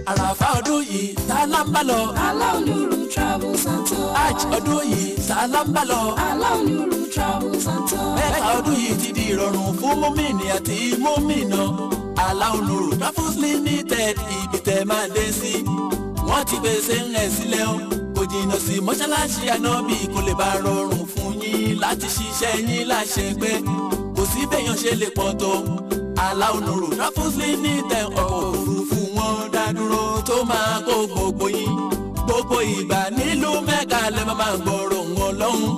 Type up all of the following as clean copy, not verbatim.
àràfà ọdún yìí tààlà ń bá lọ. Aláolúrú travels and tours. Hajj ọdún yìí tààlà ń bá lọ. Aláolúrú travels and tours. Mẹ́kà ọdún yìí ti di ìrọ̀rùn fún mùmínì àti mùmínà. Aláolúrú travels limited ibi tẹ́ máa dé sí. Wọ́n ti pèsè ń rẹ̀ sílẹ̀ o. Kò jìnnà sí mọ́ṣáláṣí Ànábì kó lè bá rọrùn fún yín láti ṣiṣẹ́ yín láṣẹ pé kò sí béèyàn ṣe lè pọ̀ tó. Aláolúrú travels limited ọkọ̀ òfurufú wọn dá dúró tó máa kó gbogbo yín. Gbogbo ìgbà nílùú Mẹ́kà lẹ́ máa gbọ́rọ̀ wọn lọ́hùn.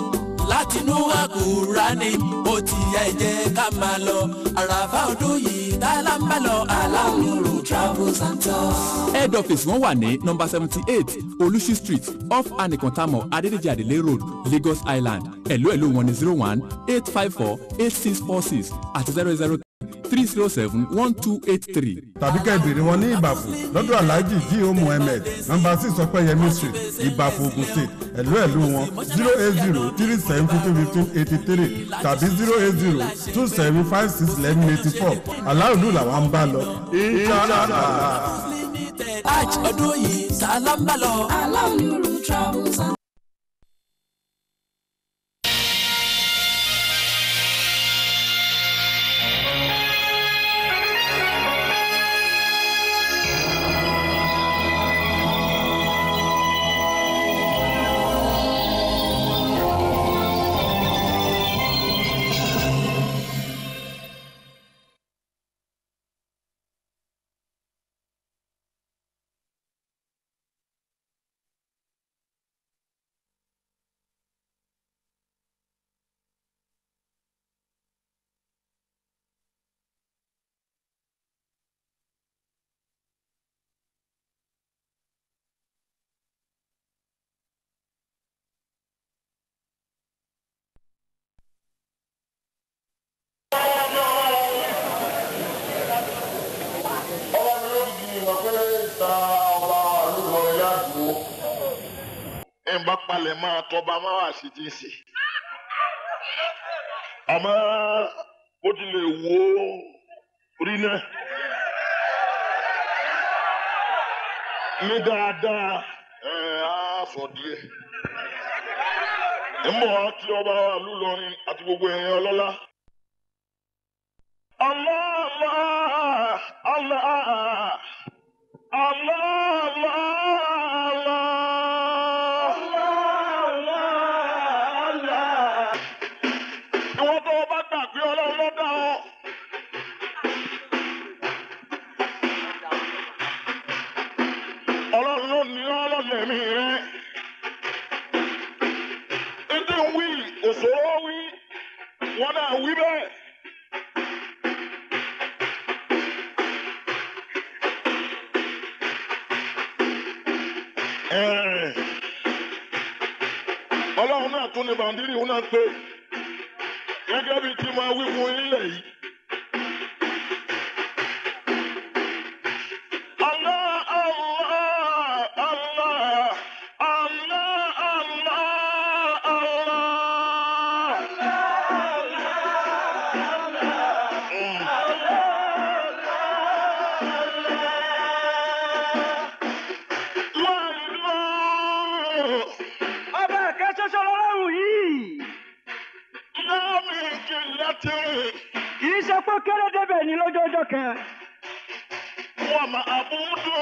Látinú Àkùránì ó ti yá ẹ jẹ́ ká máa lọ. Àràfà ọdún yìí tààlà ń bá lọ. Aláolúrú travels and tours. Head office wọn wà ní number 78 Olushi street off Anikontamo Adedeji Adele road, Lagos Island. Hello wọn ní 01-854-8646 àti 00307-1283. tàbí ká ìbéèrè wọn ní Ìbàfò lọ́dọ̀ Alhaji G.O. Muhammed number 6 Ọpẹ́yẹmí street Ìbàfò Ògùn state. Hello wọn 08037501583 tàbí 08027561184. Aláolú làwọn ń bá lọ. Hajj ọdún yìí tààlà ń bá lọ. Aláolúrú travels and bá palẹ̀ máa tọba máa wà sí ti sè. Àmọ́ bó ti lè wo rí náà ní dáadáa á sọ díẹ̀. Ń bọ̀ wá kí ọba wa lù lọrin àti gbogbo ẹ̀yàn ọlọ́lá. Allah Allah Allah Allah Allah. Wọ́n náà wí bẹ́ẹ̀. Ọlọ́run náà tún ní bàndírì òun náà pé gẹ́gẹ́ bí tí máa wí fún ilẹ̀ yìí. Kéré débẹ̀ ní lọ́jọ́jọ́ kan. Wọ́n máa búdú.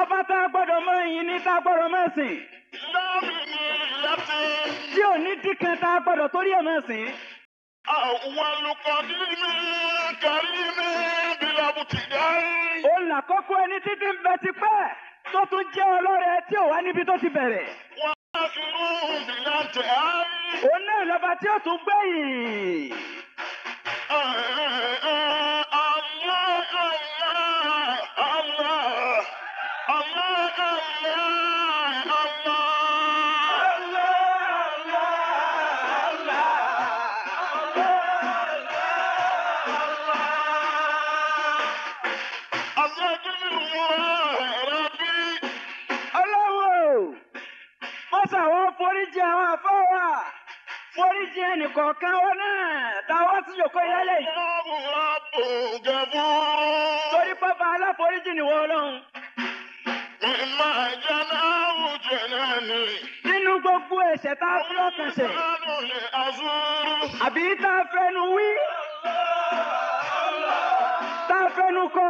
Ọba tá a gbọ́dọ̀ mọ ìyìn ní tá a gbọ́dọ̀ mọ̀ sìn. Láàmì ní láti. Tí ò ní díkan tá a gbọ́dọ̀ torí ẹ̀ mọ̀ sìn. Àwọn olùkọ́ ní mi kárí mi bíláàbù ti dárí. Ó là kọ́kọ́ ẹni títí ń bẹ ti pẹ́ tó tún jẹ́ ọlọ́rẹ̀ tí ò wá níbi tó ti bẹ̀rẹ̀. Wọ́n á fi rún bíláàbù árí. Òun náà lọ́ba tí ó tún gbẹ̀yìn. Foríjì ẹnìkọ̀ọ̀kan wọn náà táwọn tí yòókó yálẹ̀ yìí. Torí pápá aláforíjì ni wọ́n lọ́hùn. mímọ́ jánáwó jẹ̀nẹ́ni. nínú gbogbo ẹ̀ṣẹ̀ tá a fi ọkàn ṣẹ̀ Ìyanu lè azúrú. àbí tá a fẹnu wí tá a fẹnu kọ̀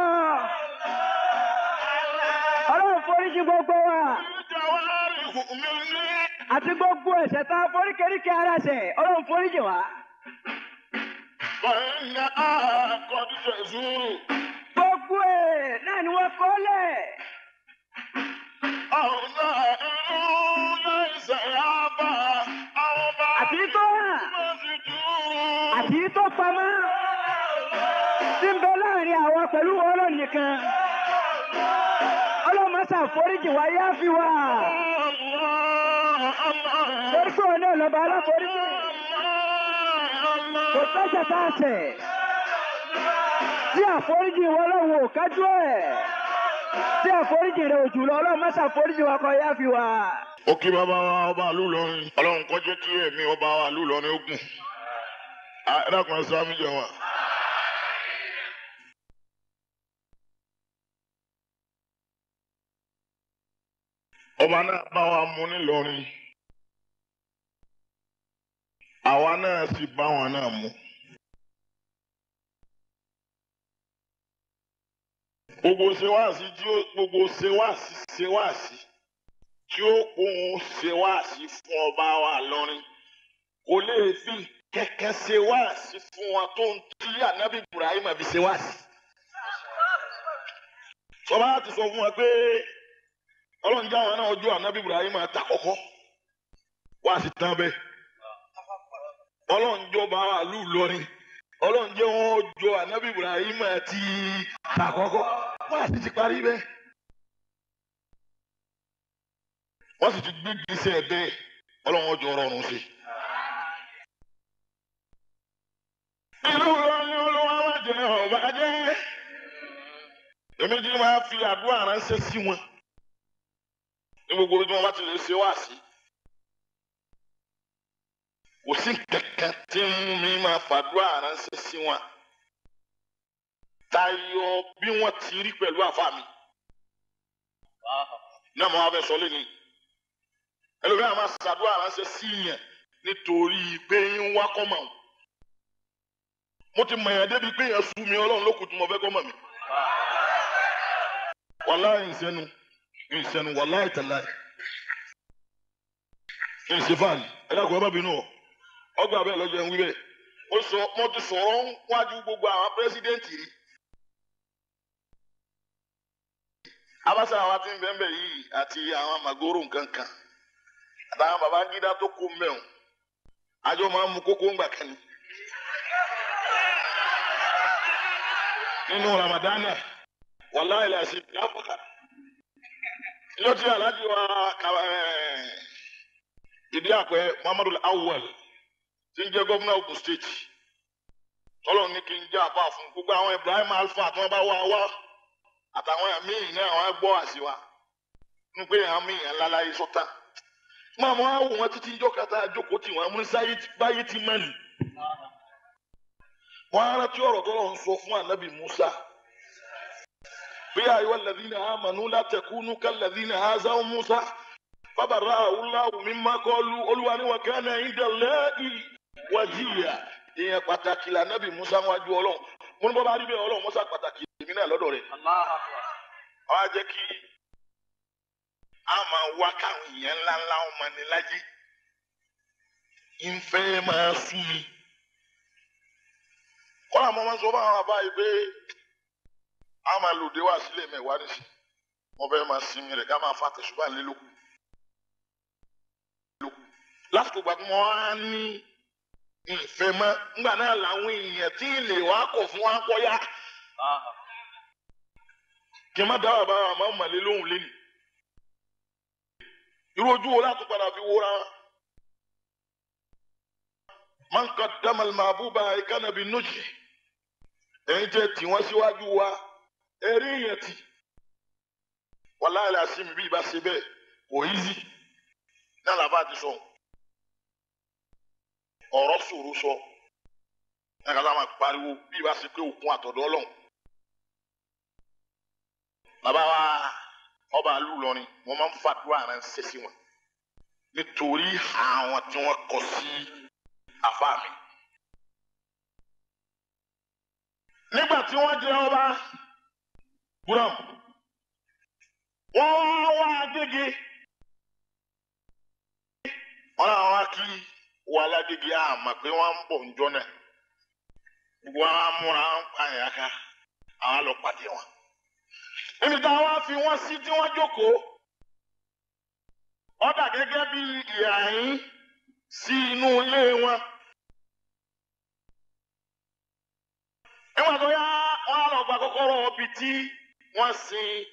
ọlọ́run foríjì gbogbo wa Ìjàwárí mi ní. àti gbogbo ẹ̀ṣẹ̀ tá a foríkèríkè ara ṣẹ̀ ọlọ́run foríjì wa. Fàyínà àkọ́díjẹ̀ zúrù. gbogbo ẹ̀ náà ni wọ́n kọ́ lẹ̀ Ọ̀nà inú láìsẹ̀ yá bá àwọn bá àti tó hàn wọ́n ti dúró. àti tó pamọ́ tí ń bẹ láàrin àwa pẹ̀lú ọlọ́run nìkan ọlọ́run máa ṣàforíjì wa yá fi wá torí pé òun náà lọ́ba aláforíjì kò tẹ́sẹ̀ tá a ṣẹ̀ tí àforíjì wọn lọ́wọ́ ò kájú ẹ̀ tí àforíjì rẹ̀ ò jùlọ ọlọ́run máa ṣàforíjì wa kó yá fi wá. Ó kí bàbá wa ọba ìlú Ìlọrin. Ọlọ́run kó jẹ́ kí ẹ̀mí ọba wa ìlú Ìlọrin ó gùn. Ẹ dákun ẹ sáà mi jẹ wọn. Ọba náà bá wa mú nílọrin. Àwa náà sì bá wọn náà mú. Gbogbo ṣèwáàsí tí ó gbogbo ṣèwáàsí tí ó kún ṣèwáàsí fún ọba wa lọ́rin kò lè fi kẹ̀kẹ́ ṣèwáàsí fún wa tó ń tí ànábì Ibrahim fi ṣèwáàsí. Sọba ti sọ fún wa pé Ọlọ́run já wọn náà ojú ànábì Ibrahim ta kọ́kọ́ wá sí tán bẹ́ẹ̀. Ọlọ́run jọba wa lù lọ́rin. Ọlọ́run jẹ́ wọn jọ ànábì Ibrahim ti ta kọ́kọ́ wá sí ti parí bẹ́ẹ̀. Wọ́n sì ti gbé gbèsè bẹ́ẹ̀ Ọlọ́run ọjọ́ rọrùn sí. Ìlú Ìlọrin olúwa wá jẹ ọba jẹ́. Èmi jí máa fi àdúrà ránṣẹ́ sí wọn. Ní gbogbo ojú wọn bá ti lè ṣe wá sí. Kò sí kankan tí ń mú mi máa fàdúrà ránṣẹ́ sí wọn. Tayọ bí wọ́n ti rí pẹ̀lú àfa mi. Náà mo wá fẹ́ sọ lẹ́nu. Ẹlòmíràn máa ṣàdúrà ránṣẹ́ sí yẹn nítorí pé ń wá kọ́mọ̀. Mo ti mọ̀ yẹn débi pé yẹn sú mi Ọlọ́run ló kù tí mo fẹ́ kọ́mọ̀ mi. Wàláhì ìṣẹ́nu wàláhì tàláhì. Ìṣèfàlì ẹ̀dàkùn ẹ má bínú ọ. Ọgbà bẹ́ẹ̀ lọ́jọ́ ń wí bẹ́ẹ̀. Mo ti sọ̀rọ̀ wájú gbogbo àwọn pírẹ́sídẹ́ǹtì rí. Abasa àwa ti ń bẹ́ẹ̀ yìí àti àwọn Magoro nkankan. Àtàwọn Babangida tó kó mẹ́wọ̀n. Àjọ máa ń mu kókó ńgbà kan ni. Nínú Ramadana, wàláhì làásì lápàkà. Ìjọ tí Alhaji wa ìdí àpẹ Muhammadu Awwal tí ń jẹ́ gómìnà Ogun State. Ọlọ́run ní kí n jẹ́ àbá fún gbogbo àwọn Ibrahim Alfa tí wọ́n bá wá àtàwọn míì náà wọ́n gbọ́ àṣìwà ń pè àwọn míì yẹn láláyé sọ́tà. Máa mọ àwọn wọn títí ìjọ kata àjókòó tí wọ́n mú báyé ti mẹ́lì. Wọ́n á rántí ọ̀rọ̀ tó lọ́n sọ fún ànábì Musa. Bí ayọ̀ alladhina amanu la takunu kalladhina hazaw Musa. Fabarra'ahu Allahu mimma qalu Olúwa ní wa kana inda Allahi wajiyya. Ìyẹn pàtàkì lànábì Musa wájú Ọlọ́run. Mo ní bọ́ bá rí bẹ́ẹ̀ Ọlọ́run Musa pàtàkì èmi náà lọ́dọ̀ rẹ̀. Wọ́n á jẹ́ kí a máa wá káwọn èèyàn ńláńlá ọmọ ní láyé. Ìfẹ́ máa sún mi. Kọ́lá mo máa ń sọ fún àwọn àbá yìí pé a máa lòdì wá sílẹ̀ mẹ́wàá nísì. Wọ́n fẹ́ máa sinmi rẹ̀ ká máa fa tẹ̀sùbà lé lókun. Lásìkò gbà tí wọ́n á ní ìfẹ́ mọ́ nígbà náà làwọn èèyàn tí ilé wa kọ̀ fún wa kọ́ yá. Kí n má dáwà bá wa máa mọ̀lé lóhùn lẹ́nu. Irú ojú wo láti padà fi wóra wa? Man qaddama al-mahbuba kana bin-nujhi. Ẹ̀yin jẹ́ tí wọ́n síwájú wa ẹ̀rí èèyàn tì. Wallahi al-azim bí ibà ṣe bẹ́ẹ̀ kò easy. Náà làbá ti sọ. Ọ̀rọ̀ sòrò sọ. Ẹ̀ka tá a máa pariwo bí ibà ṣe pé òkun àtọ̀dọ̀ Ọlọ́run. Bàbá wa ọba ìlú Ìlọrin wọ́n máa ń fàdúrà ránṣẹ́ sí wọn nítorí àwọn tí wọ́n kọ sí àfáà mi. nígbà tí wọ́n jẹ ọba Buram wọ́n wá Agége wọ́n náà wá kí wà lágége àmà pé wọ́n ń bọ̀ ńjọ́ náà gbogbo àwọn amúra ń pa ẹ̀yà ká àwọn lọ pàdé wọn. níbi tá a wá fi wọ́n sí tí wọ́n jókòó ó dà gẹ́gẹ́ bí ìhàyín sí inú ilé wọn. nígbà tó yá wọ́n á lọ gba kọ́kọ́rọ́ ibi tí wọ́n sin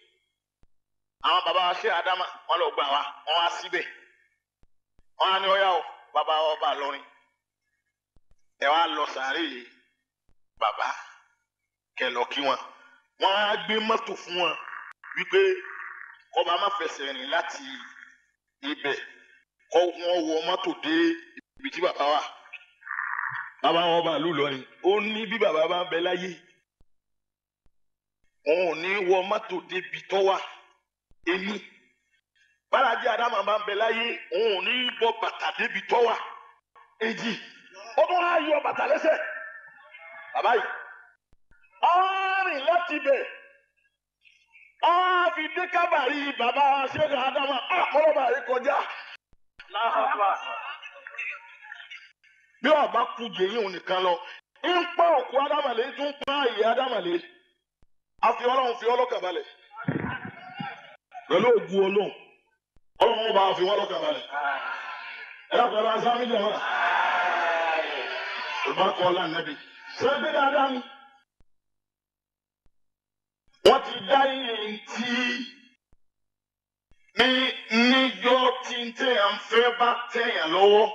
àwọn bàbá ṣe Ádámà wọ́n lọ gbà wá wọ́n wá síbẹ̀ wọ́n á ní ọ̀yá o bàbá ọba Ìlọrin ẹ wá lọ sàárè bàbá kẹ́ lọ kí wọn. wọ́n á gbé mọ́tò fún wọn wípé kọ́ba má fẹsẹ̀ rìn láti ibẹ̀ kọ́ wọ́n wọ mọ́tò dé ibi tí bàbá wà. bàbá wọn ọba ìlú Ìlọrin ó ní bí bàbá bá ń bẹ láyé wọn ò ní wọ mọ́tò débi tó wà èmi bálájí Ádámà bá ń bẹ láyé wọn ò ní bọ́ bàtà débi tó wà èjì ó tún á yọ bàtà lẹ́sẹ̀ bàbá yìí ọ̀rìn láti bẹ̀ fi dé kábàárì bàbá ṣẹ́gun Ádámà àkọ́lọ́bà yìí kọjá bí ọba kú jẹyìn òun nìkan lọ ń pa òkú Ádámà lé tún pa ìyè Ádámà lé àfi Ọlọ́run fi ọlọ́kàn balẹ̀ pẹ̀lú ògùn Ọlọ́run ọba fi wọ́n lọ́kàn balẹ̀ ẹ̀rọ pẹ̀lú asámi jẹ̀ wọ́n ìbá kọ́ ọ́lá nẹ́bí sẹ́gbẹ́ dáadáa ni wọ́n ti dá iye tí níjọ́ tí ń tẹ̀yàn fẹ́ bá tẹ̀yàn lọ́wọ́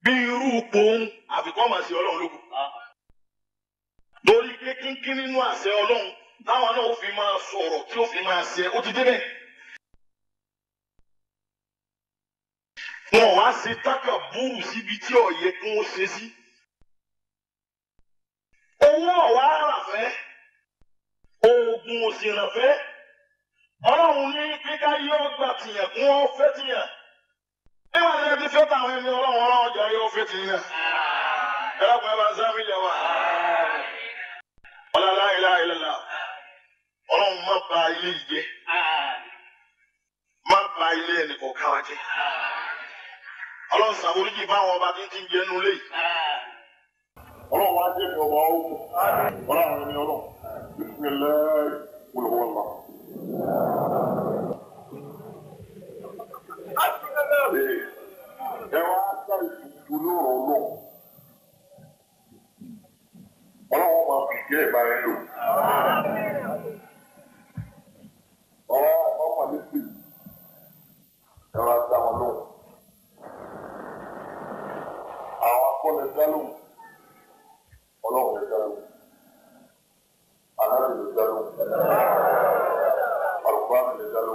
bí irú pohùn àfikún máa ṣe Ọlọ́run lóko torí pé kínkín nínú àṣẹ Ọlọ́run táwọn náà ó fi máa sọ̀rọ̀ tí ó fi máa ṣe ó ti débẹ̀. wọn wá ṣe tákà búrú síbi tí ó yẹ kí wọ́n ṣe sí. owó ọ̀wá àràfẹ́ oògùn òsìrànfẹ́ Ọlọ́run ní kíká yóò gbà tìyàn kún ọ́ fẹ́ tìyàn. níwọ̀n ní ẹbí fẹ́ táwọn ẹni Ọlọ́run jẹ́ yóò fẹ́ tìyàn. ẹ lọ́kùnrin ẹ bá ń sáfì jẹ wá. ọlọ́lá ilaha illallah Ọlọ́run má bà ilé yìí jẹ́ má bà ilé ẹnì kọ̀ọ̀kan wa jẹ́. Ọlọ́run ṣàforíjì fáwọn ọba tí ń ti ń jẹ nulẹ̀ yìí. Ọlọ́run wá jẹ́ mi ọba ọ̀hún. Ọlọ́run ni Ọlọ́run. Bismillah wàlúwàlá. Ẹ wá sá ìtùtù lóòrò Ọlọ́run. Ọlọ́run máa fi jẹ́ ìbá ẹ lò. Ọmọ mi sì ẹ wá sá wọn lóhùn. Àwọn akọ́lẹ̀ dálò Ọlọ́run lè dálò aláàbò lè dálò alùpàá lè dálò.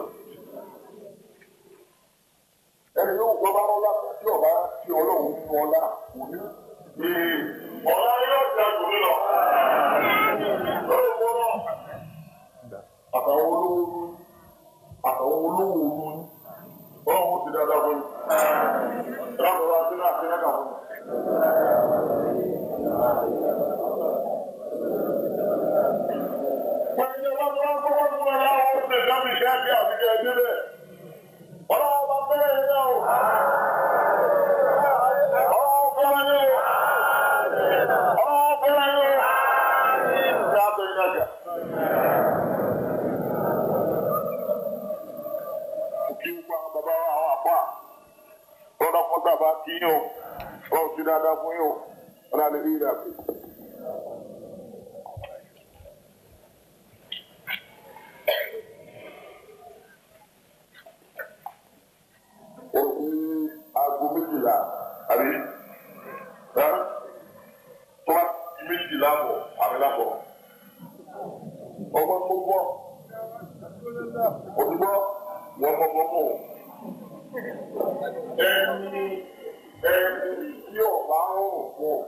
ẹni yóò gbọ́ bá ọlá tí ọba tí Ọlọ́run nínú ọlá kò ní. ọ̀la yóò dá tòun lọ. àtàwọn olówó olówó Ọlọ́run ti dáadáa fún mi. Rábọ̀ wá sí láti rẹ́gà fún mi. Wọ́n ti wá tó wá kọ́kọ́ fún ẹ láwọn ó ṣe dábì kíákíá àbíkẹ́ ẹdí bẹ́ẹ̀. Ọlọ́run bá fẹ́rẹ̀ yín náà o. Ọlọ́run fẹ́rẹ̀ yín o. Ọlọ́run fẹ́rẹ̀ yín o. Ìjà tó yín náà. Kí n pa bàbá àwọn àpá. Ọlọ́dọ̀ fún sábà kí yín o. Ọlọ́run ti dáadáa fún yín o. Ọlọ́run lè rí ìdàgbé. Aago méjìlá àbí tó bá ti méjìlá bọ̀ àmì lábọ̀. Ọmọ tó gbọ́ òdúgbọ́ wọ́n gbọ́ mọ̀. Ẹni tí ọba rọrùn fún ọ,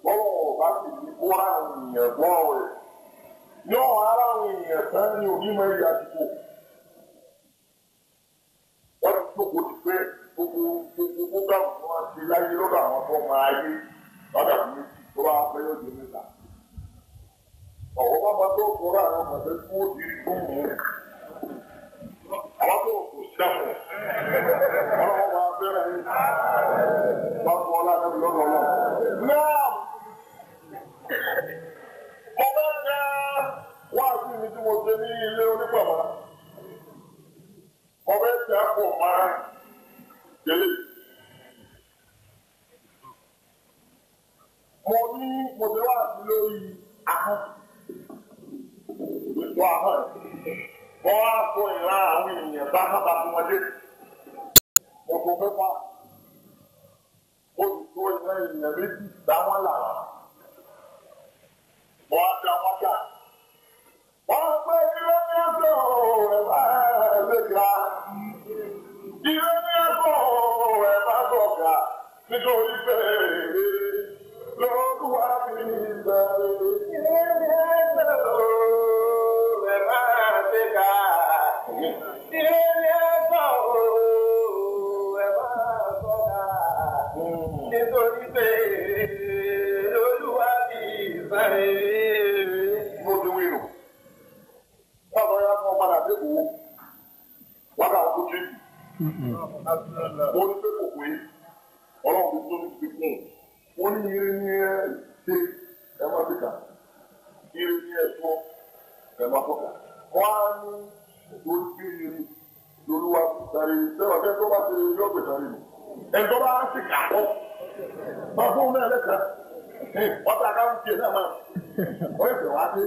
bọ́lá ọba sì ti kó àrùn ìyẹn gbọ́ rẹ̀. yóò ara àwọn èèyàn tán ní onímọ̀ ìyá àdúgbò. Wọ́n ti jókòó ti pé gbogbo gáàmù tó wá sí láyé lọ́dọ̀ àwọn tó máa yé lọ́dọ̀ mi tó bá pẹ́ yóò di mẹ́ta. Ọ̀wọ́ bàbá tó kọ́ra àwọn ọmọdé tí wọ́n ti rí fún mi. Àwọn tó kò sẹ́fù. Ọlọ́wọ́ máa bẹ̀rẹ̀ yín. Wọ́n kọ́ ọ́lá lọ́dọ̀ lọ́dọ̀ lọ. Náà mo bẹ́ jẹ́ wá sí mi tí mo ṣe ní ilé onípàmọ́. Mo bẹ́ jẹ́ kò máa délé. Mo ti wá sí lórí ahọ́n. Ètò ahọ́n. Wọ́n á kó ìran àwọn èèyàn bá sábà fún wọn dé. Mo kò mẹ́fà. Mo sì tó ìran èèyàn méjì dáwọn làrá. Wọ́n á dá wọn jà. Wọ́n pé ilé ní ẹ̀sọ́ ẹ̀ bá ẹ̀ẹ́dẹ́gbà. Ilé ní ẹ̀sọ́ ẹ̀ bá sọ̀gà nítorí bẹ́ẹ̀ lọ́dúnwá mi bẹ̀rẹ̀. Ilé ní ẹ̀sọ́ ẹ̀ bá ẹ̀ẹ́dẹ́gbà. Ilé ní ẹ̀sọ́ ẹ̀ bá sọ̀gà nítorí bẹ́ẹ̀ lọ́dúnwá mi bẹ̀rẹ̀. Mo ti wí nù. Báwo ya fún ọmọdé àti ìwò? Wọ́n kà kú jí. Mo ní pé kò pé ọlọ́run tó ní ti kún. Wọ́n ní ire ní ẹ ṣe ẹ máa fi kà. Ire ní ẹ sọ ẹ máa fọ́kà. Wọ́n á ní lórí pé ire lolúwa sáré. Sẹ́wọ̀n kẹ́ tó bá ṣe yọ gbè sáré nù. Ẹ̀gbọ́n bá ń sì kà kọ́. Máa fún un náà lẹ́ka. Wọ́n ta ká ń tiẹ̀ náà máa. Wọ́n yẹ fẹ́ wá dé.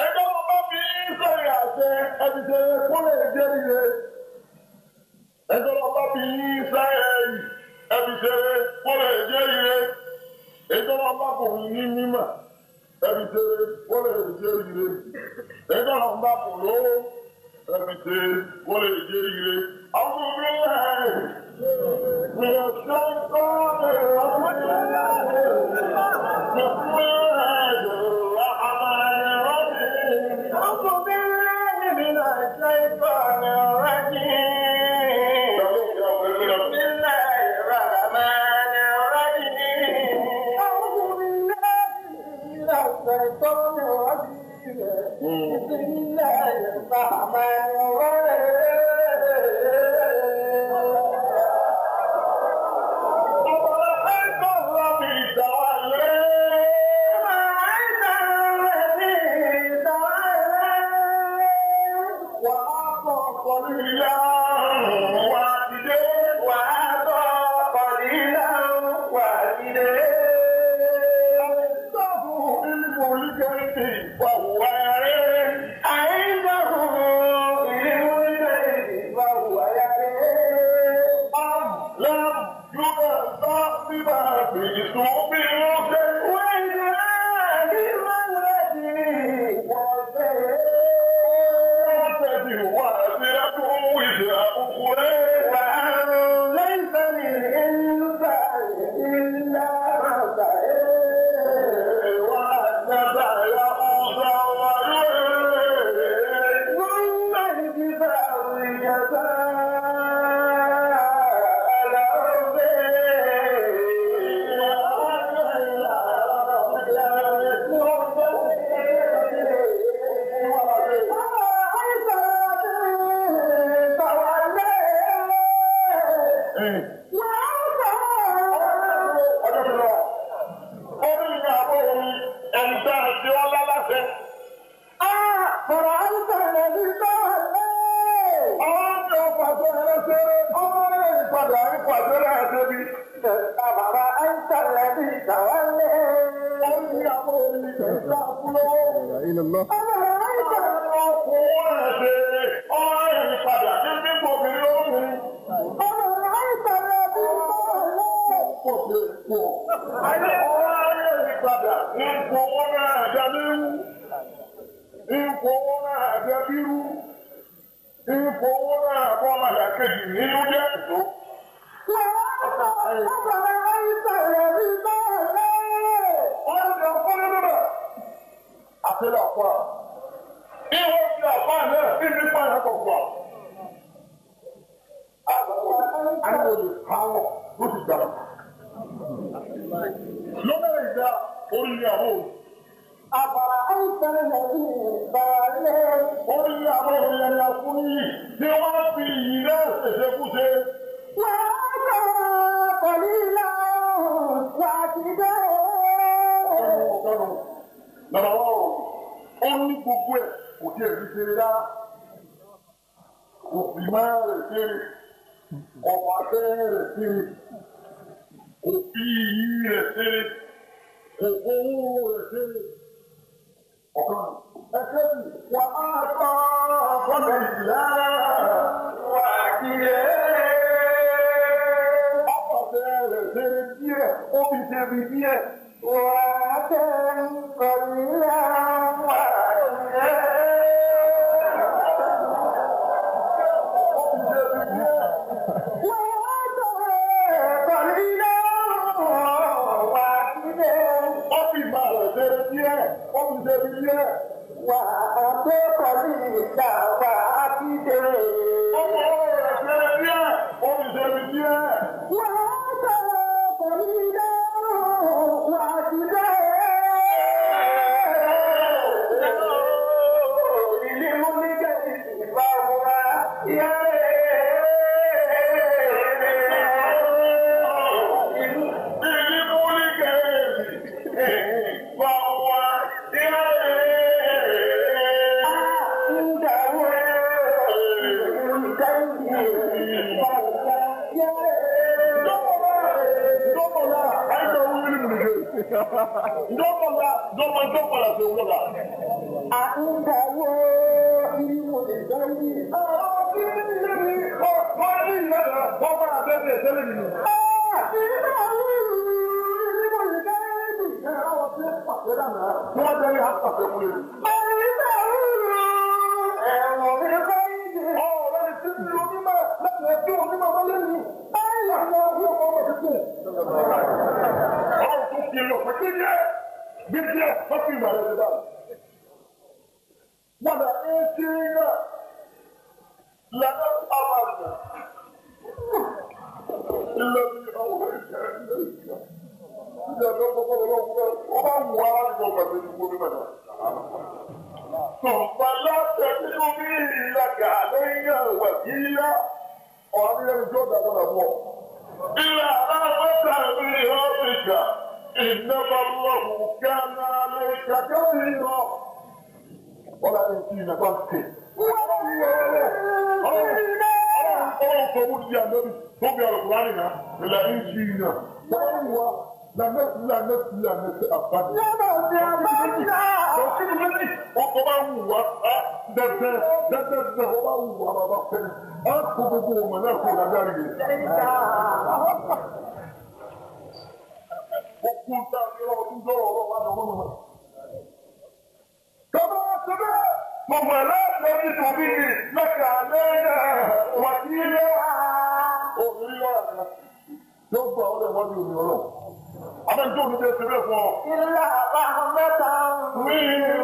Ẹgbẹ́ wọn bá fi ń sọ̀rọ̀ ẹbí ṣe kó lè jẹ́ ire. Ẹjọ́ lọ bá bí Ísírẹ́lì ẹbí ṣe kó lè jẹ́ ire. Ẹjọ́ lọ bá kò ní mímọ̀ ẹbí ṣe kó lè jẹ́ ire. Ẹjọ́ lọ bá kò lówó ẹbí ṣe kó lè jẹ́ ire. Àwọn òbí rẹ̀ mi ò ṣe ń kọ́ Ndọ́mọdé àpẹẹrẹ náà tí wọ́n jẹ́ ní àpàṣẹ fún yẹn. فلا تجد به لك علينا وكيلا وعلينا الجودة ولا إلا آمة بربك إنما الله كان عليك كبيرا ولا يمكننا بنتي قول يا نبي قول يا القرآن لا يمكننا La nette apparaît. On va où Amen. Don't do this for Illa Ahmatan. We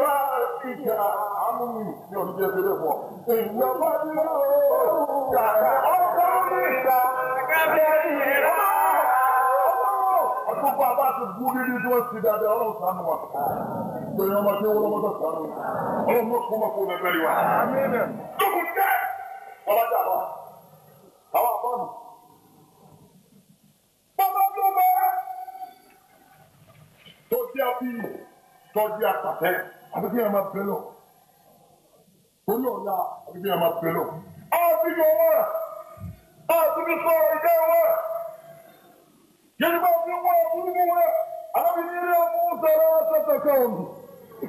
are teacher. Amen. Don't do this for Illa tọ́jú àpàtẹ́ àbíkí ẹ̀ máa bẹ̀ lọ. Torí ọ̀la àbíkí ẹ̀ máa bẹ̀ lọ. Àbíkí ọwọ́ ẹ̀ àbíkí sọ̀rọ̀ ìjẹ́ ọwọ́ ẹ̀. Yorùbá fi wọ́n ọ̀bùnú rẹ̀ àbí ní ilé ọmọ sọ̀rọ̀ ọ̀sẹ̀ kọ̀ọ̀nù.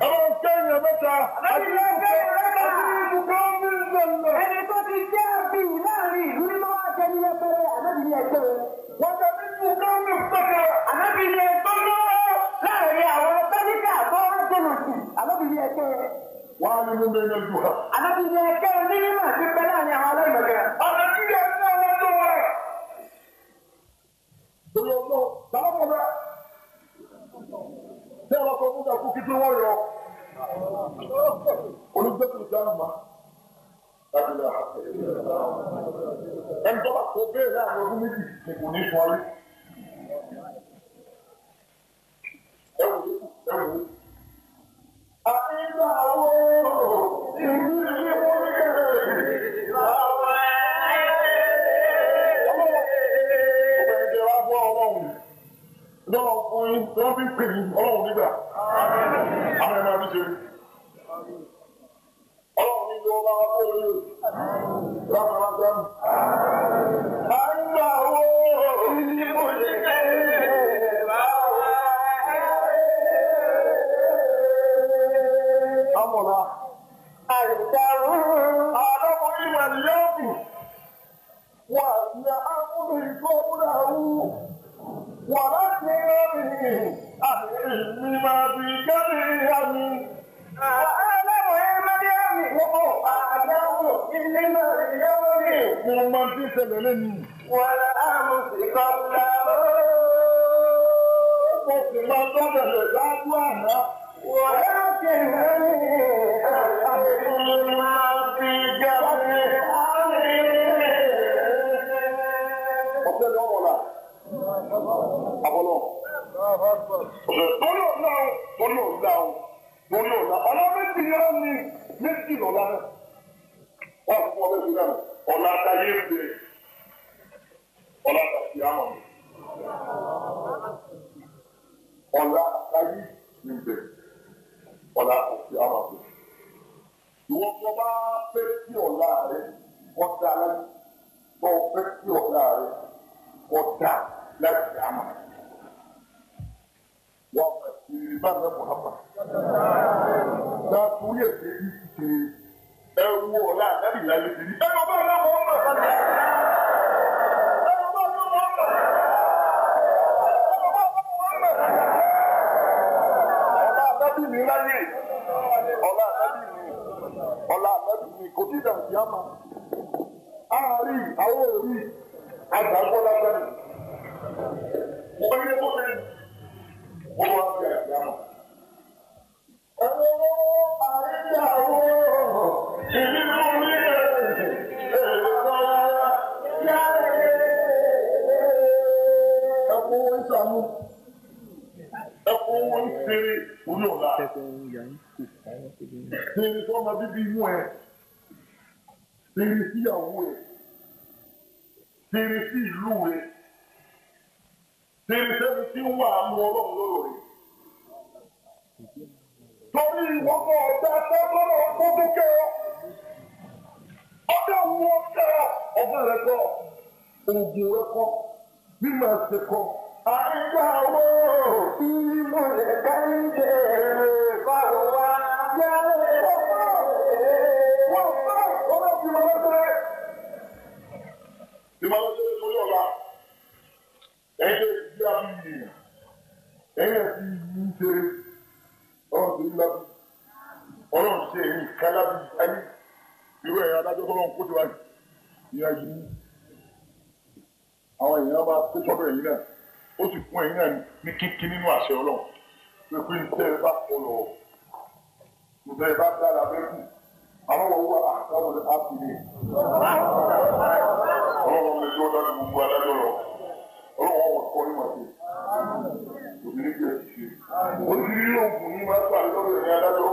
Àwọn kẹ́yìn mẹ́ta àti ìbùkún ní ìṣẹ̀lẹ̀. Ẹni tó ti jẹ́ àbí láàrin ìlú ní máa jẹ́ ní ẹgbẹ́ ànábìyẹ ẹgbẹ́. Wọ́n jẹ́ ní ìbùkún ní ìṣẹ̀lẹ̀. Ànábìyẹ ẹgbẹ́ láàrin àwọn tẹ́lifíà tó wá jẹ́nà sí ànábìyẹ ẹgbẹ́. Wọ́n á ní mú bẹ́ẹ̀ yẹn jù ha. Ànábìyẹ ẹgbẹ́ onímọ̀ ti pẹ́ láàrin àwọn aláìmọ̀gẹ́. Ànábìyẹ ẹgbẹ́ ọlọ́dún wa. Torí ọgbọ́n, bàbá mọ̀ bẹ́ẹ̀. Ṣé ọ̀rọ̀ kan fún ìdàkú kí tí wọ́n yọ? Olùgbẹ́kùn ìdáhùn máa. Ẹni tó bá kó bẹ́ẹ̀ láàrin ọdún méjì ni kò ní sọ ayé. Ẹ wò ó. Àìgbà wo ìlú ilé wọlé àwọn ẹ̀jẹ̀ wá bọ́ ọlọ́run. Lọ́wọ́ fún yín, wọ́n fi ń pè ní ọlọ́run nígbà. Àwọn ẹ̀ma mi ṣe. Ọlọ́run ní ló bá wá kó lórí. Láti wá gbẹ́nu. Àìgbà wo ìlú wọlé Amọ̀lá. Àìsàrún. Àlọ́mọ ìwà lẹ́ọ̀bù. Wà ní àkúrò ìgbọ́kúrà wù. Wà láti rọrìn. Àmì ìmí máa bí gẹ́lì àmì. Àlọ́mọ ìmọ̀lẹ́ àmì. Wọ́n àdáwò ilé náà yẹ́wọ́ rí. Mo máa ń tí ìṣẹ̀lẹ̀ lẹ́nu. Wọ́n láàmú sí kọ́ńtà. Mo sì máa ń tọ́bẹ̀rẹ̀ dájú àná. ولكن ما في جبل ọ̀pẹ́ lọ́wọ́ la àbọ̀lọ́ torí ọ̀la ọ̀la méjì yẹn ní méjì lọ́la rẹ̀ wọ́n fún ọbẹ̀ sí náà ọ̀la àtàyé ń bẹ ọ̀la àtàyé àmọ̀ ọ̀la àtàyé ń bẹ ọ̀la àti àwọn àgbẹ̀. Ìwọ́n tó bá fẹ́ sí ọ̀la rẹ̀ wọ́n dá láyé. Bọ́ fẹ́ sí ọ̀la rẹ̀ wọ́n dá láti àmà. Wọ́n fẹ́ sí ìbámu Mùhàmmá. Dàtú yẹ kí ní ti ṣe ẹwu ọ̀la àdábì láyé ti ní. Ẹ lọ bá ọ̀la wọ́n mọ̀. Ọ̀la kò tí ì dà sí àmà àárí àwọn òrí àgbàgbọ́ lábẹ́ mi. mo bá yẹ kó ṣe mo wá sí àti àmà. ẹ̀rọ àríyáwó ìdílé orí ẹ̀kọ́ owó ń sàmú ẹ̀kọ́ owó ń ṣeré orí ọ̀la. Ṣèrè tó ọmọ bíbí inú ẹ, ṣèrè sí ìyàwó ẹ, ṣèrè sí ìlú ẹ, ṣèrè sẹ́ni tí ń wà á mú ọlọ́run lọ́rọ̀ rẹ̀. Torí ìwọ́pọ̀ ọ̀dà sẹ́kọ̀ọ́ tó tó kẹ́ ọ. Ọjọ́ wo ọ̀kẹ́ ọgbọ́n rẹ kọ́, oògùn rẹ kọ́, mímọ̀ ẹsẹ̀ kọ́. Àìgbà wo ìmọ̀ ẹ̀ka ń jẹ́ báwo wá yára ẹ̀rọ wọ́n bá ọ̀rọ̀ fi wọ́n lọ́sẹ̀. Ìmọ̀lẹ́sẹ̀ lórí ọ̀la, ẹ̀jẹ̀ ìdí àbí ẹ̀yẹ̀ ti ń ṣe ọ̀rọ̀ tó ń lábí. Ọlọ́run ṣe èyí kálábí ayé. Irú ẹ̀yà adájọ́ tó lọ́n kó ti wáyé. Ìyá yìí àwọn èèyàn máa kó sọ́dọ̀ ẹ̀yìn náà. Ó sì fún ẹ̀yìn náà ní kíkí nínú àṣẹ Ọlọ́run. Pé ìtẹ́ ẹ bá kọ lọ. Ìtẹ́ ẹ bá dára bẹ́kù. Àwọn ọwọ́ àkọ́wọ́ ní ápì ní. Ọlọ́run lè jọ́ dájú gbogbo adájọ́ lọ. Ọlọ́run ọwọ́ kọ́ ní màtí. Obìnrin bí ẹ ti ṣe. Oríṣiríṣi oògùn ní máa ń pàdé lọ́dọ̀ ẹ̀yìn adájọ́.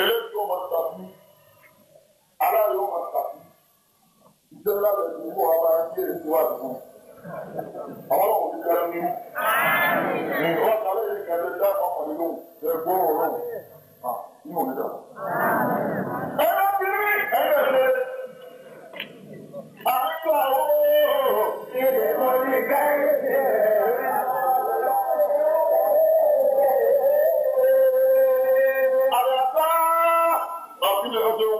Ẹlẹ́sìn ọmọ tàbí. Aláàrẹ ọmọ tàbí. Ìjọba rẹ̀ ti mú àwọn aráàlú ẹ̀ ní wàá dùn. Àwọn ọmọ òbí kan ní. Wọ́n ta lẹ́yìn ìkàlẹ̀ dá ọmọ nínú ẹgbọ́n ọ̀rọ̀. Inú mi dà. Ẹ̀rọ kiri ẹ̀rọ ṣe. Àbíkú àwọn ilé orí gáyé. Àyàfá ọ̀gbìn ọjọ́.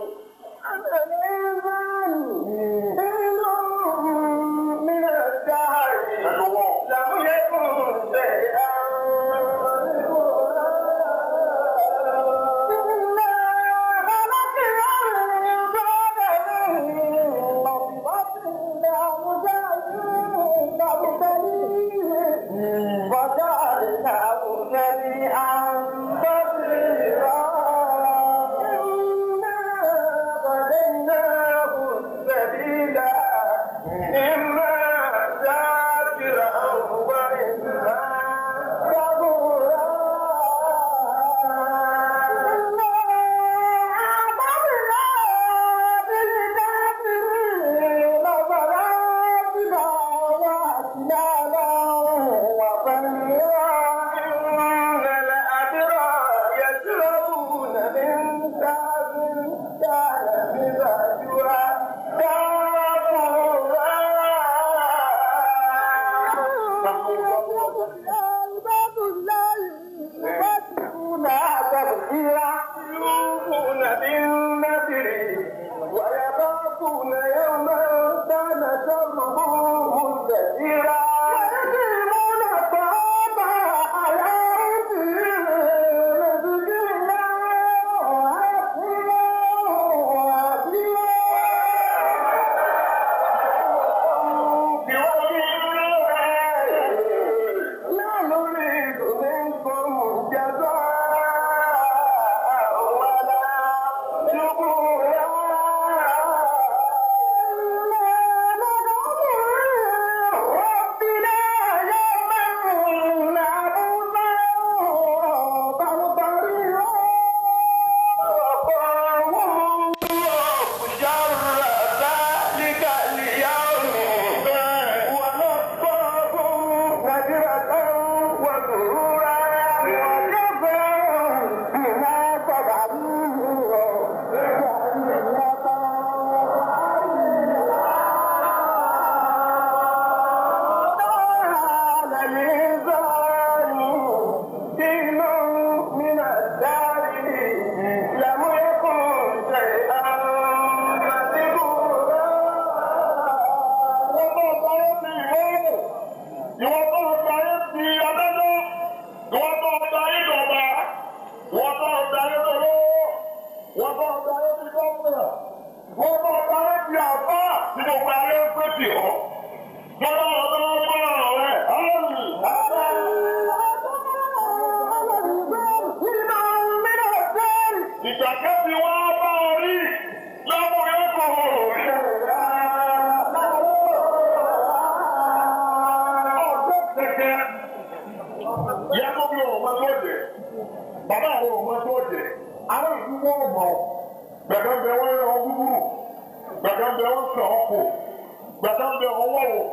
tí gbogbo ayé ń pè tì ọ́. Lọ́dọ̀ ọ̀dọ́ ọgbọ́n rẹ̀ ìgbà kẹ́sì wá bá orí lọ́mọ ẹ̀kọ́ ọ̀dọ́ kẹ̀kẹ́ ìyá tó bí ọmọ tó jẹ bàbá àwọn ọmọ tó jẹ àwọn ìdúgbò ọmọ gbẹ̀gbẹ̀ wọn yọ gúgúrú gbẹ̀gbẹ̀ wọn sọ ọkọ gbẹ̀gbẹ̀ wọn wọ̀wọ̀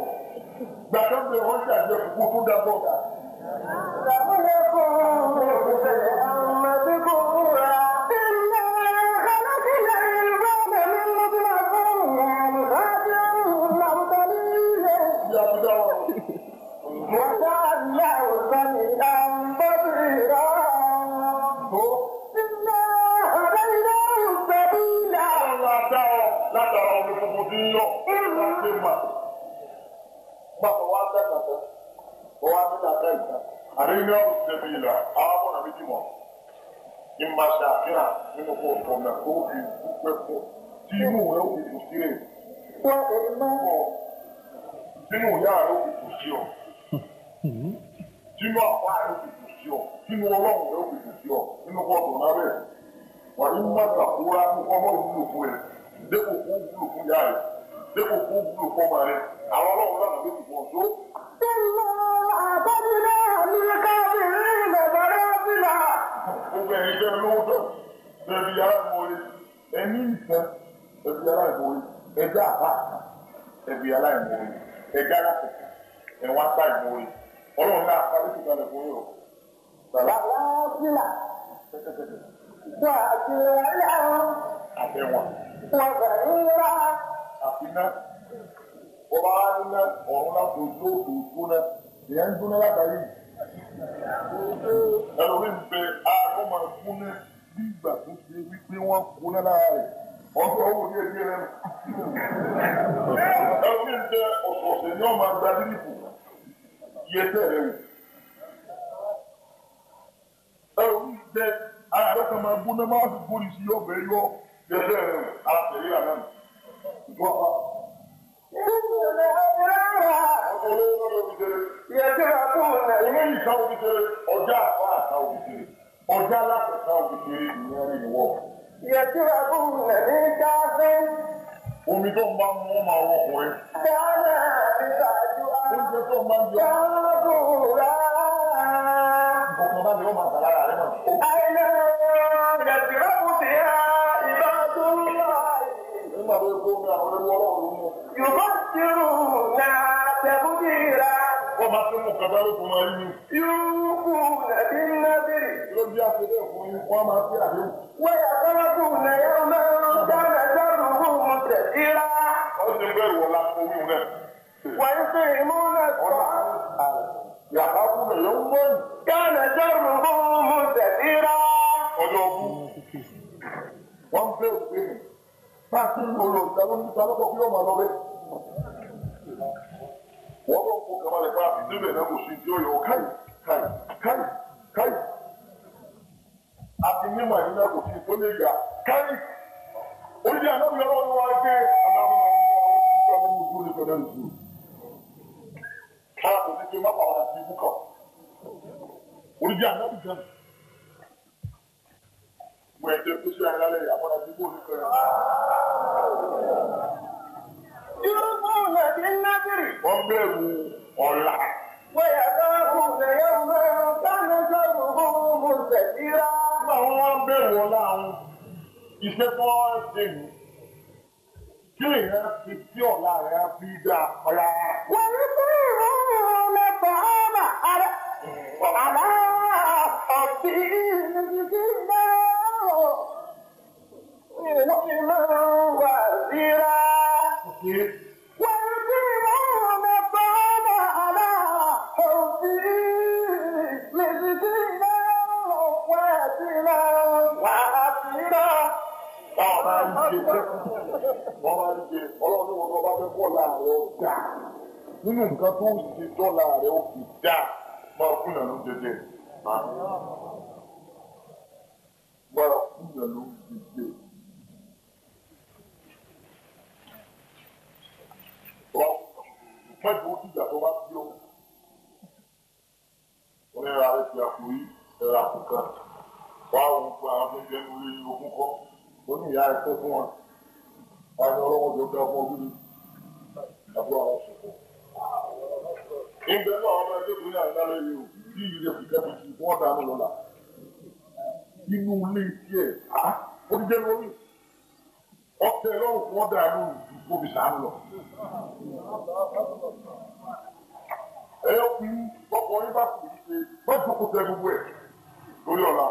gbẹ̀gbẹ̀ wọn ṣàjẹ kúkú tó dàgbọ́ ga. Arena Sevilla, Abona Midimo, in Masakira, in the post from the Kofi, Timu will be to see it. Timu Yaro will be to see you. Timu Apai will be to see you. Timu Along will be to see you. In the world of Nabe. What in Masakura, who come on blue for it. They will go blue for Yari. They will go blue for Mare. Our long run of it for so. Gbogbo ẹ̀yin jẹ́ lóòótọ́ ẹbí yàrá ìmọ̀ọ́lẹ́ ẹni ìfẹ́ ẹbí yàrá ìmọ̀ọ́lẹ́ ẹjẹ́ àbá ẹbí yàrá ìmọ̀ọ́lẹ́ ẹjẹ́ alákẹ̀kẹ́ ẹ̀wọ̀n apá ìmọ̀ọ́lẹ́ ọlọ́run náà apá lóṣù kalẹ̀ fún yóò. Bàbá sílà wà á ti rẹ̀ àbẹ̀wọ̀n wọ́n bẹ̀rẹ̀ ńlá àfiná wọ́n bá wá nílẹ̀ ọ̀run láti ojú òkú náà ìyẹn ń dúná látàrí ẹlòmí ń bẹ àwọn máa kúnná bí ìgbà tó ṣe wípé wọ́n kúnná lára rẹ̀ ọjọ́ owó ní ẹgbẹ́ rẹ̀ ẹlòmí ń bẹ ọ̀sọ̀ọ̀sẹ̀ ní ọmọ àgbà nípò iye tẹ̀ rẹ̀ wò ẹlòmí ń bẹ ààrẹ kan máa gbóná máa fi gbóni sí ọbẹ̀ yọ ẹgbẹ́ rẹ̀ wò àtẹ̀lé àná ìjọba. Ilé ìka òbítẹ́rẹ́ ọjà àpá àká òbítẹ́rẹ́ ọjà alákẹ̀ẹ́ká òbítẹ́rẹ́ ìyẹn rí ìwọ. Ìyẹ̀tìrà fún ẹ̀mí dáfẹ́. Omi tó ń bá mú wọn máa wọ ọkùnrin. Dáná ìdájú á. Oúnjẹ tó ń bá ń jọ. Dáàbòrá. Ìbọ̀kan bá mi wọ́n máa tà lára rẹ̀ náà. Àìlẹ́ ìyẹ̀tìrà fún ti yá ìbájú ńlá. Nígbà tó kó mi àwọn ẹrú ọlọ́run mú. Yorùbá ti rù náà tẹ̀bùdìrà. Wọ́n máa fi mú kàdá ló fún wa yín. Yúkú nàbí nábìrì. Ló bí àṣẹlẹ̀ fún yín, wọ́n máa fi àdéhùn. Wọ́n yà sọ́wọ́ kù nà yẹ́ ọmọ dáná sọ́run fún mu tẹ̀síra. Wọ́n ti bẹ̀rù wọ́n la fún yín náà. Wọ́n ń sè é mú náà sọ. Yàrá kú nà yẹ́ ń mọ́ yìí. Dáná sọ́run fún mu tẹ̀síra. Ọjọ́ bú. Wọ́n bẹ̀rù pé mi. Pàṣẹ ìgbòho ìdálókọ̀ kí wọ́n máa lọ bẹ́ẹ̀. Wọ́n bọ̀ fún kamalẹ̀ bá àbí débẹ̀ náà kò sí tí ó yọ káyì. Àti mímọ̀ ẹ̀yìn náà kò sí tó lè gbà káyì. Oríṣi ànábì ọlọ́run wá gbé aláwọ̀ àwọn ìdíjọ́ ní mú dúró nípa náà nìyí. Káà kò sí pé má pàwọn àti ibú kan. Oríṣi ànábì kan. Mo ẹ̀jẹ̀ tó ṣe àyálẹ̀ àwọn àti ibú oníkan rẹ̀. Wọ́n bẹ̀rù ọ̀la. Wọ́n yà sọ́kùn lẹ́yìn ọmọ dáná sọ́kùn fún mo tẹ̀síra. Nígbà wọn bẹ̀rù ọ̀la àwọn iṣẹ́ tó ń ṣe mí. Kí èèyàn fi tí ọ̀la rẹ̀ fi dá ọ̀la. Wọ́n ní kí ìrọ̀rùn mẹ́ta ọ̀nà àrẹ. Àlá ọ̀sìn ìrìnsì náà. Ìwọ́n wà síra. Wọ́n máa ń jẹ ọlọ́run wọn bá fẹ́ kọ́ láàrẹ̀ ọjà nínú nǹkan tó ń ṣe dọ́là rẹ̀ ó fi dá máa fún ìyànú jẹjẹ. Máa fún ìyànú jẹjẹ. mẹ́jọ ó dìgbà tó bá tí ó. wọ́n ní ara rẹ̀ ti àpò yìí ẹ̀rọ àkùkọ wá òun fún àwọn tó ń jẹ́ nílé ogún kọ́ ó ní ìyá ẹ̀kọ́ fún wọn àwọn ọlọ́wọ́ tó dá fún ọdún àbúrò àwọn ṣòfò. ìgbẹ́ náà ọmọ ẹgbẹ́ tó ní àgbálẹ̀ yìí ò bí ìdílé fi kẹ́bi sí fún ọ̀dà àánú lọ́la inú ilé tiẹ̀ ó ti jẹ́ lórí ọ̀tẹ̀ lọ́rùn fún ọ̀dà àánú ìfòbí sàánú lọ. ẹ̀yọ́ fi ọkọ̀ yín bá kù ṣe mọ́tò kó tẹ gbogbo ẹ̀ lórí ọ̀la.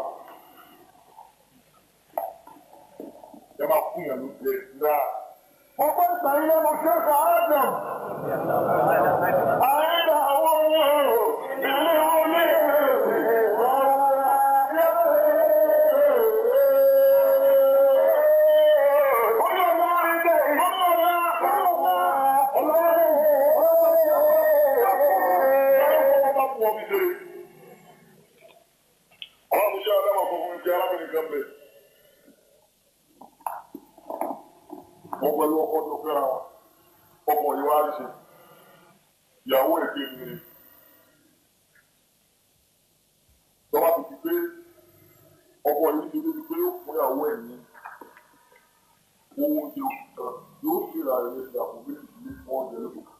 ẹ máa fún yàn ló ṣe náà. ọgbọ́n ìsàyìn lẹ́nu ṣe é fà á dùn. àyẹ̀dà àwọn ọmọ ilé wọlé wọ́n pẹ̀lú ọkọ̀ tó fẹ́ra wọn ọkọ̀ yìí wá rí ṣe ìyàwó èké ni lọ́wọ́ ti fi pé ọkọ̀ yìí ṣe débi pé ó fún ìyàwó ẹ̀ ní owó oúnjẹ òkúta yóò ṣe ra ẹ̀rẹ́ ìgbà fún méjì ní fún ọ̀jẹ̀ lẹ́kọ̀ọ́.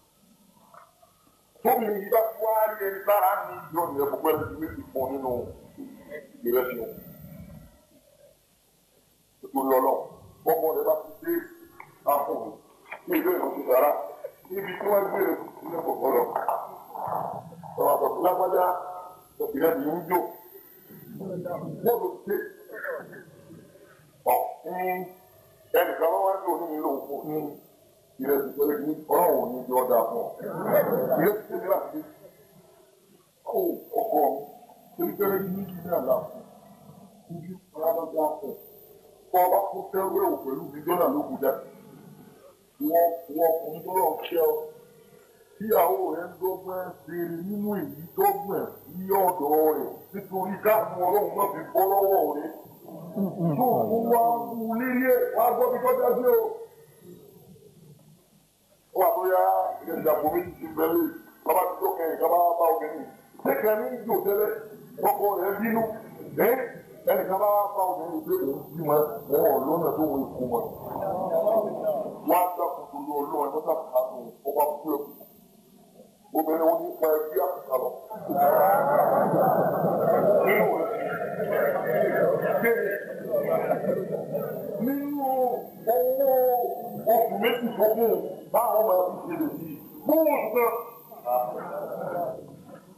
tóbi ní ìgbà tí wọ́n á rí ẹni sára ní ìjọ ní ẹ̀kọ́ pẹ́lú ti méjì fún nínú ìrẹsì wọn. ètò ìlọ́lọ́ ọkọ̀ rẹ̀ bá ti dé àfọ̀hún ní ìlú ìrọ̀sí sára níbi tí wọ́n gbé ilé kọ̀ọ̀kan lọ. ọ̀rọ̀ àtọ̀tù lágbájá ọ̀bìnrin mi ń jò bọ́ọ̀lù ṣe ẹnìkan wọ́n wá ní òní nílò òfò ní ìrẹsì pẹ̀lú ní ọlọ́run ní ìjọ ọ̀dà fún ọ. ìrẹsì ṣe ní láti ọkọ̀ tẹ́lifẹ́rẹ́ ní ìdí àlàfo níbi ọlọ́dọ̀ fún ọ bá kún tẹ́wé ò pẹ̀lú mílíọ̀nù ló kù jáde. wọ́n ọkùnrin tó lọ ṣẹ́ ọ tíyàwó rẹ̀ ń dọ́gbọ́n ṣe nínú èyí dọ́gbọ́n ní ọ̀dọ̀ rẹ̀ nítorí káàkiri ọlọ́run náà fi bọ́ lọ́wọ́ rẹ̀. tó ń wá wú lérí ẹ̀ wá gbọ́ bí tọ́jà sí o. ó wà tó yá ìdàgbò méjì ti bẹ̀rẹ̀ bàbá tó kẹ́yìn ká bá bá obìnrin. ṣéèkì ní ìjò tẹ́lẹ̀ ọkọ rẹ̀ bínú ẹnìkan bá bá obìnrin pé òun bí wọn lọ́nà tó wọ ikú wọn. wọ́n á dákun tó lọ ọlọ́run ẹ̀mọ́ta kàánù ọba fún ẹ̀kú. obìnrin wọn ní pa ẹbí àkùkà lọ. nínú owó oṣù méjì sọ́kùn báwọn máa fi ṣe lè fi gbówó ṣùgbọ́n.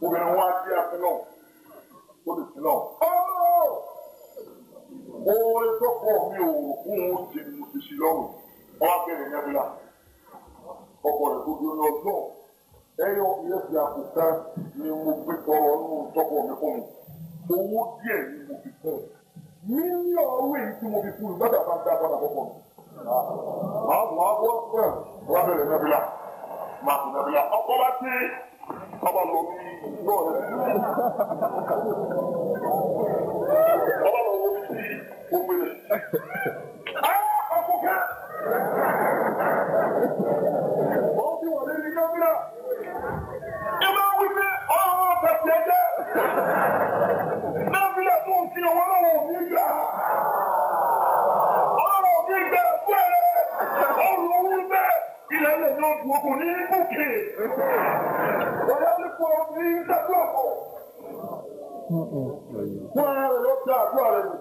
obìnrin wọn á jẹ́ àfin náà ó lè sí náà. oore tó kọ̀ mi ò fún un ti mú ti sí lọ́rùn wọ́n á bẹ̀rẹ̀ nẹ́bílà ọkọ̀ rẹ̀ tó dúró ní ọdún ẹ̀yọ ìrẹsì àkùkà ni mo gbé tọrọ nínú tọkọ mi fún mi owó díẹ̀ ni mo fi fún mílíọ̀nù èyí tí mo fi fún mi gbọ́dọ̀ bá ń dá padà fọ́pọ̀ mi. àwọn abọ́ fẹ́ wọ́n á bẹ̀rẹ̀ nẹ́bílà máa fi nẹ́bílà ọkọ̀ bá ti ọba lọ bí lọ́ọ̀rẹ́ ọba lọ wọ́n bí sí ògbélé. Ọkùnkẹ́! Wọ́n ti wọlé ní gómìnà. Ìmọ̀ wípé ọ̀rọ̀ ọ̀fẹ́sì ẹjẹ́. Gómìnà tó ń fi ọwọ́ lọ́wọ́ òbí gbà. Ọlọ́wọ́ òbí gbà pẹ́ẹ́rẹ́. Ọrùn owó bẹ́ẹ̀. Ilẹ̀ ilẹ̀ yóò dùn okùn ní bùkì. Ọ̀yá ní kò ní ìṣẹ́jú ọ̀pọ̀. Fún ara rẹ̀ ló dá àdúrà rẹ̀ nù.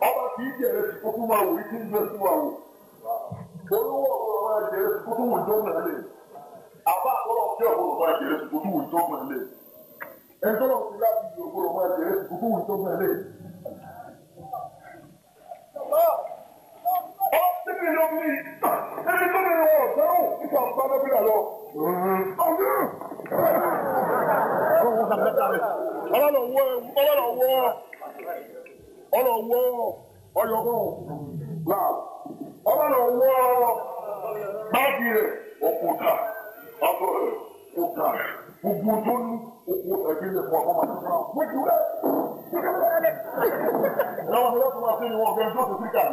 Ọba kì í jẹ̀rẹ̀ sí kókó máa wò ìdí ìgbẹ́ sí wa wò. Olówó ọ̀rọ̀ máa jẹ̀rẹ̀ sí kókó wò ìjọ náà lè. Àbá àkọ́lọ̀ kí ọ̀rọ̀ máa jẹ̀rẹ̀ sí kókó wò ìjọ náà lè. Ẹ̀ńtọ́lọ̀ ti láti ìlú ọ̀rọ̀ máa jẹ̀rẹ̀ sí kókó wò ìjọ náà lè. Ọ síbi ló bí ẹni tó lè wọ̀ ọ̀dáhùn nípa ọ̀pá lọ́bìnà lọ. Ọlọ́wọ́ ọyọ̀kọ́ náà ọlọ́wọ́ báàgì rẹ̀ òkúta ọkọ̀ rẹ̀ òkúta gbogbo tó ní òkú ẹ̀gbẹ́lẹ̀ fún ọkọ̀ máa ń sọ. Wọ́n ti rẹ̀ láwọn ọlọ́pàá máa fi ní wọn ọ̀gbẹ́ tó ti kíkà.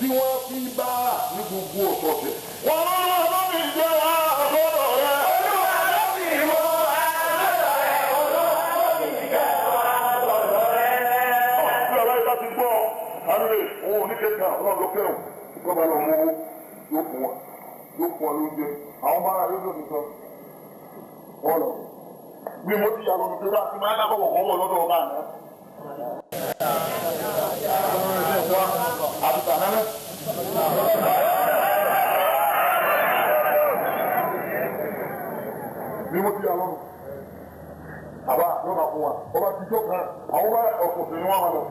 tí wọ́n fi bá ní gbogbo ọ̀sọ̀ọ̀sẹ̀. Wọ́n lọ́wọ́ lórí ìjọ àbọ̀dọ̀ rẹ̀. Olúwa ló fi wọ́ àbọ̀dọ̀ rẹ̀. Olúwa ló fi ìjọ àbọ̀dọ̀ rẹ̀. Bí ọ̀la ìbá ti gbọ́ àlùlé òun ò ní kéka ọlọ́run ló kẹ́rùn kó bá lọ mú owó yóò fún wọn lóúnjẹ. Àwọn bá yóò lòdì sọ. Wọ́n lọ. Bí mo ti yàgò nípa bá ti máa ń dábọ̀ kọ́ wọ̀ lọ́dọ̀ ọba àná. Àbùkà náà. Bí mo ti yà lọ́nu, àbá yóò máa fún wa. Ọba ti jó kan, àwọn bá ọ̀sọ̀ọ̀sẹ̀ ni wọ́n máa lọ.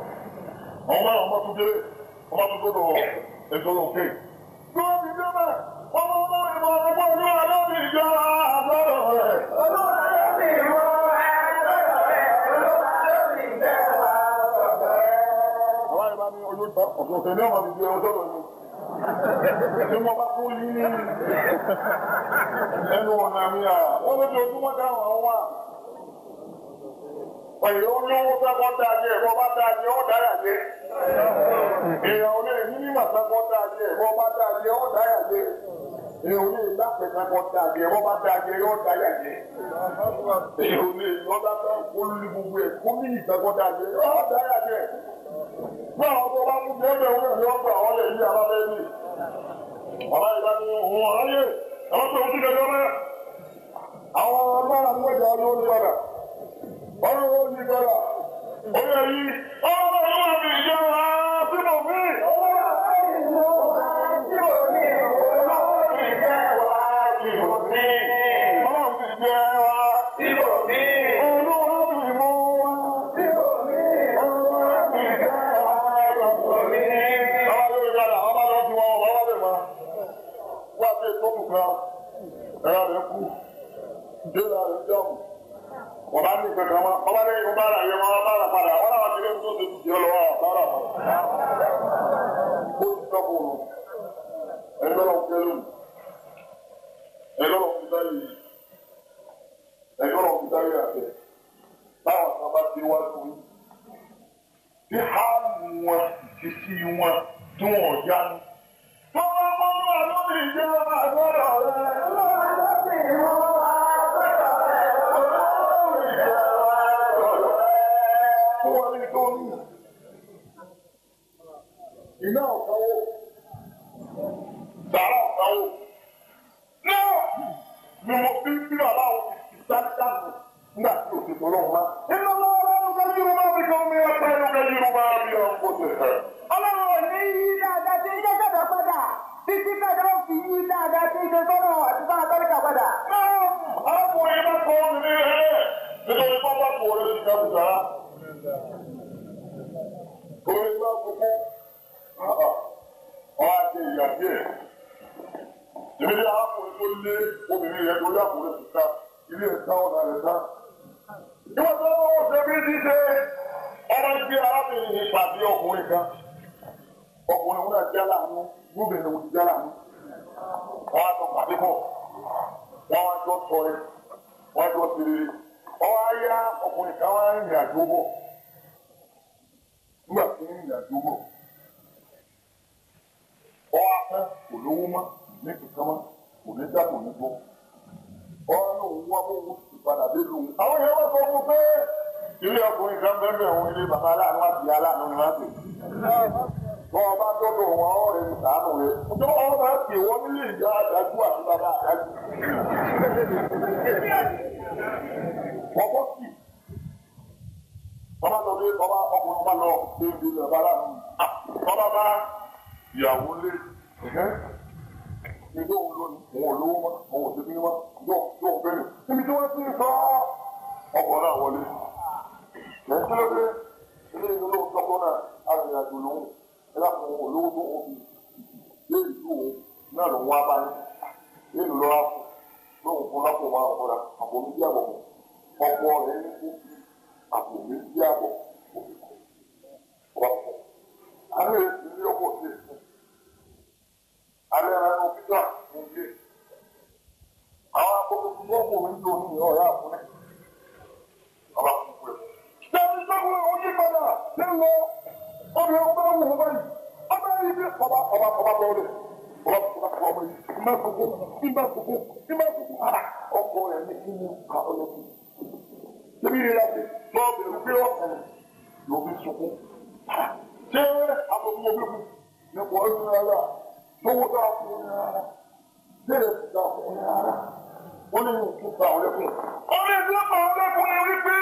Àwọn bá ọmọ tó délé, ọmọ tó gbọdọ̀ ètò òkè. Bí wọ́n ti dé bẹ́ẹ̀, wọ́n mú ìmọ̀ ọ̀gbọ́n ní wà lórí ìjọ àbọ̀dọ̀ rẹ̀. Olúwa ló fi ìwọ àbọ̀dọ̀ rẹ̀. Olúwa ló fi ìjẹ́ àbọ̀dọ̀ rẹ̀. Àwọn ìbá ní ojú ọ̀sọ̀ọ̀sẹ̀ ní ọmọ mi jẹ ọjọ́ lọ́nu. Tí wọ́n bá kún yí ní ẹnu ọ̀nà mi à, wọ́n lójú ojúmọ́ dáhùn àwọn wà. Ọ̀yẹ́ ó lówó sẹ́kọ̀ọ́ dáadé ẹ̀kọ́ bá dáadé ọ̀ dáyà jẹ́. Èèyàn ò lè ní mímọ̀ sẹ́kọ̀ọ́ dáadé ẹ̀kọ́ bá dáadé ọ̀ dáyà jẹ́. Èèyàn ò lè dápẹ́ sẹ́kọ̀ọ́ dáadé ẹ̀kọ́ bá dáadé ọ̀ dáyà jẹ́. Èèyàn ò lè lọ́dá sẹ́ olú gbogbo ẹ̀ kó ní ìsẹ́kọ̀ọ́ dáadé ọ̀ dáyà jẹ́. Náà ọkọ̀ bá mú bí ẹgbẹ́ òun ní ọgbà àwọn ilẹ̀ yìí alábẹ́ ní. Bàbá ìbá ní òun ọ̀ráyè, àwọn tó ń tún jẹjọ́ mẹ́. Àwọn ọlọ́run àwọn ẹ̀jẹ̀ ọdún ó ní ọ̀dà. Ọlọ́run ó ní ọ̀dà. Ó yẹ yí, ọlọ́run ó wà ní ìjọ wa sínú mi. Ọlọ́run ó ní ìjọ wa sínú mi. Ọlọ́run ti jẹ́ wa sínú mi. Ọlọ́run ti jẹ́ wa sínú mi. Olúwa ti mú wa sínú mi. Ọlọ́run ti jẹ́ wa sínú mi. Ọlọ́run ti jẹ́ wa sínú mi. Wá sí ìtókù kan, ẹ̀rọ rẹ̀ kú, ìdílé rẹ̀ jẹun. Wọ́n bá ní ìpẹ̀kẹ̀ wọn, ọba ní ìwọ̀n bára yẹ wọn bára padà, wọ́n láwọn ti lé tó ti ti ọlọ́wọ́ àbára wọn. Ó ti tọ́kù rùn, ẹgbẹ́rún kẹlù, ẹgbẹ́rún kìtàlì, ẹgbẹ́rún kìtàlì àtẹ. Táwọn kan bá ti wá sí tí háàmù wọn, ìṣesí wọn, tí wọ́n yánu. Iná ọ̀sáwó, sàárà ọ̀sáwó, náà ni mo fi bí aláwọ̀ ìsáàkàmù nígbà tí ò ti tọ́lọ́ wọn. Iná lọ́wọ́ ló kẹ́ yìí máa fi kọ́ mi ẹgbẹ́ ló kẹ́ yìí máa bí ọkọ̀ tẹ̀. Ọlọ́run ní yí dáadáa tí ilé kẹ̀dọ̀ padà, títí kẹ̀dọ̀ fi yí dáadáa tí ilé sọ́nà àti bá Amẹ́ríkà padà. Arákùnrin bá kọ́ mi ní ẹ̀ nítorí pápá kò rẹ̀ sí kábùtà. Orin bá kúkú. Wọ́n á ṣe ìyà díẹ̀. Ìbílí arákùnrin tó lé obìnrin yẹn lórí àkùnrin síta, ilé ìta ọ̀nà rẹ̀ ta. Ìwọ́n tó lọ́wọ́ ṣe bí ti ṣe ọmọ gbé arábìnrin yìí pàdé ọkùnrin kan. Ọkùnrin wọn náà jẹ́ láàánú, gómìnà wọn ti jẹ́ láàánú. Wọ́n á jọ pàdé bọ̀. Wọ́n á jọ tọrẹ. Wọ́n á jọ tìrìrì. Wọ́n á yá ọkùnrin kan wá rìnrìn àjò bọ̀. Nígbà tí ń rìnrìn àjò bọ̀. Wọ́n á fẹ́ kò lówó mọ́, ní kankan mọ́, kò ní dá kò ní gbọ́. Wọ́n á lóun wá bó wọ́n ti padà dé lóhun. Àwọn èèyàn wá sọ fún pé ilé ọkùnrin kan bẹ́ẹ̀ bẹ́ẹ̀ òun ilé bàbá aláàánú àti aláàánú ni wọ́n á pè. Wọ́n bá dọ́dọ̀ wọn ọ̀rẹ́ mi sàánù rẹ̀. Ọjọ́ wọn bá pè wọ́n nílé ìyá àdájú àti bàbá àdájú. Wọ́n bọ́ sí. Wọ́n bá lọ dé ọkùnrin bá lọ dé ibi bàbá aláàánú. Wọ́n bá bá ìyàwó lé ìgbó òun lónìí òun olówó mọ́ òun òṣèlú ní wọ́n yóò bẹ̀rẹ̀ níbi tí wọ́n ti ń sọ ọkọ̀ náà wọlé lẹ́yìn tí ló dé ilé ìlú lóun sọ́kọ́ náà arìnrìnàjò lòun ẹ̀dá fún òun olówó tó òun fi lé ìlú òun náà lòun wá báyìí lé ìlú lọ́wọ́ lóun fún lápò máa ọ̀rọ̀ àpò méjì àbọ̀ ọkọ̀ rẹ̀ ní kú àpò méjì àbọ̀ ọ̀pọ̀ àwọn èsì ní ọkọ̀ sí èsì alẹ́ ara ẹnu pípa ní ilé àwọn akókò tí wọ́n kò ní lò ní ọ̀rẹ́ àfúnẹ́ ọba kúkú ẹ̀. Ṣébi sọ́kùnrin òun yí padà ní lọ obìnrin ọba wù ú báyìí ọba yìí bí ọba ọba bọ́ọ̀lù ọba yìí ìmọ̀ gbogbo ọkọ rẹ̀ ní kí ni ká ọlọ́kùn. Ṣébí rẹ̀ láti lọ́ọ̀bù ẹ̀rù pé ọkàn ló fi sunkún. Ṣé àbọ̀mọ́ ológun ní kò ọ́ ní ara lówó dáa fún ní ara bẹ́ẹ̀ dáa fún ní ara ó ní ìtú ta àwọn ẹkùn. Ọmọ ìlú ọ̀pọ̀ àwọn ẹkùn ni wípé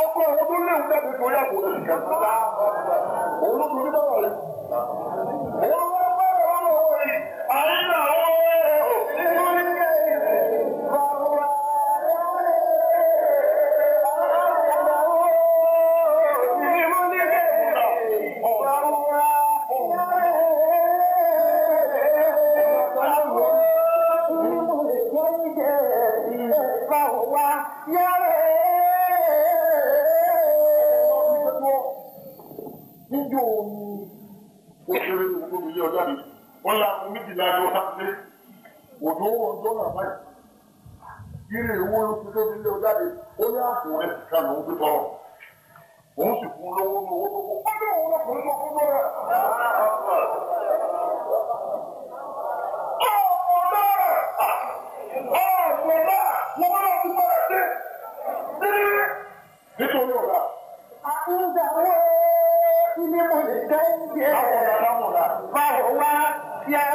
ọkọ̀ àwọn tó léwu jáde torí àpò rẹ̀ nìkan. Òun ló torí báwà rẹ̀. Òun ló bá wà lọ́wọ́ rẹ̀. Àyínà àwọn wọ́n la fún méjìlá ló wá sí òjò ọjọ́ náà báyìí. Yírí ìwó ló fi lóbi lé ọjáde ó ní àpò rẹ̀ ká lòún fi tọrọ. Òun sì fún lọ́wọ́ ní owó tó kọ́. Wọ́n ní òun lọ́kùnrin tó fún lọ́rẹ̀. Nítorí ọ̀la. Àkúndàwọ̀ ilé mọ̀lẹ́ dáńgẹ̀. Báwo wá yára.